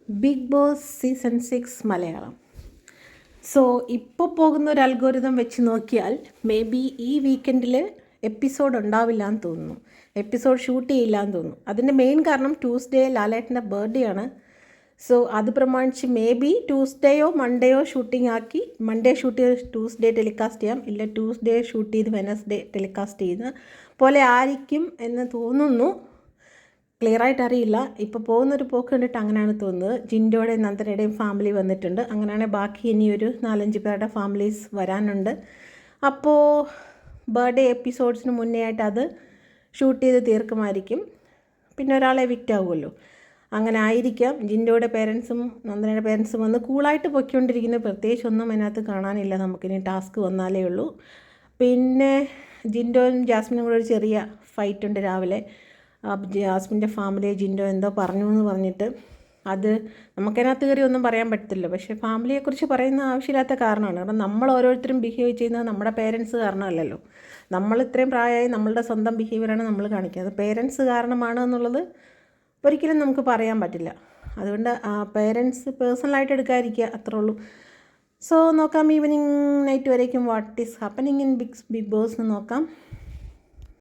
Big Boss season 6 Malayalam. So ഇപ്പോൾ പോകുന്ന ഒരു അൽഗോരിതം വെച്ച് നോക്കിയാൽ മേ ബി ഈ വീക്കെൻഡിൽ എപ്പിസോഡ് ഉണ്ടാവില്ല എന്ന് തോന്നുന്നു. എപ്പിസോഡ് ഷൂട്ട് ചെയ്യില്ല എന്ന് തോന്നുന്നു. അതിൻ്റെ മെയിൻ കാരണം ട്യൂസ്ഡേ ലാലേട്ടൻ്റെ ബർത്ത്ഡേ ആണ്. സോ അത് പ്രമാണിച്ച് മേ ബി ട്യൂസ്ഡേയോ മൺഡേയോ ഷൂട്ടിംഗ് ആക്കി, മൺഡേ ഷൂട്ട് ചെയ്ത് ട്യൂസ്ഡേ ടെലികാസ്റ്റ് ചെയ്യാം, ഇല്ല ട്യൂസ്ഡേ ഷൂട്ട് ചെയ്ത് വെനസ്ഡേ ടെലികാസ്റ്റ് ചെയ്യുന്ന പോലെ ആയിരിക്കും എന്ന് തോന്നുന്നു. ക്ലിയറായിട്ട് അറിയില്ല. ഇപ്പോൾ പോകുന്നൊരു പോക്ക് കണ്ടിട്ട് അങ്ങനെയാണ് തോന്നുന്നത്. ജിൻഡോയുടെയും നന്ദനയുടെയും ഫാമിലി വന്നിട്ടുണ്ട്. അങ്ങനെയാണെങ്കിൽ ബാക്കി ഇനിയൊരു 4-5 പേരുടെ ഫാമിലീസ് വരാനുണ്ട്. അപ്പോൾ ബർത്ത്ഡേ എപ്പിസോഡ്സിന് മുന്നേ ആയിട്ട് അത് ഷൂട്ട് ചെയ്ത് തീർക്കുമായിരിക്കും. പിന്നെ ഒരാളെ എവിക്റ്റ് ആവുമല്ലോ, അങ്ങനെ ആയിരിക്കാം. ജിൻഡോയുടെ പേരൻസും നന്ദനയുടെ പേരൻസും വന്ന് കൂളായിട്ട് പൊയ്ക്കൊണ്ടിരിക്കുന്നത്. പ്രത്യേകിച്ചൊന്നും അതിനകത്ത് കാണാനില്ല. നമുക്കിനി ടാസ്ക് വന്നാലേ ഉള്ളൂ. പിന്നെ ജിൻഡോയും ജാസ്മിനും കൂടെ ഒരു ചെറിയ ഫൈറ്റ് ഉണ്ട് രാവിലെ. ജാസ്മിൻ്റെ ഫാമിലി ജിൻഡോ എന്തോ പറഞ്ഞു എന്ന് പറഞ്ഞിട്ട്, അത് നമുക്കതിനകത്ത് കയറി ഒന്നും പറയാൻ പറ്റത്തില്ല. പക്ഷേ ഫാമിലിയെക്കുറിച്ച് പറയുന്ന ആവശ്യമില്ലാത്ത കാരണമാണ്. കാരണം നമ്മൾ ഓരോരുത്തരും ബിഹേവ് ചെയ്യുന്നത് നമ്മുടെ പേരൻസ് കാരണമല്ലല്ലോ. നമ്മൾ ഇത്രയും പ്രായമായി നമ്മളുടെ സ്വന്തം ബിഹേവിയറാണ് നമ്മൾ കാണിക്കുന്നത്. പേരൻസ് കാരണമാണ് എന്നുള്ളത് ഒരിക്കലും നമുക്ക് പറയാൻ പറ്റില്ല. അതുകൊണ്ട് പേരൻസ് പേഴ്സണലായിട്ട് എടുക്കാതിരിക്കുക, അത്രേ ഉള്ളൂ. സോ നോക്കാം, ഈവനിങ് നൈറ്റ് വരേക്കും what is happening in Bigg Boss എന്ന് നോക്കാം.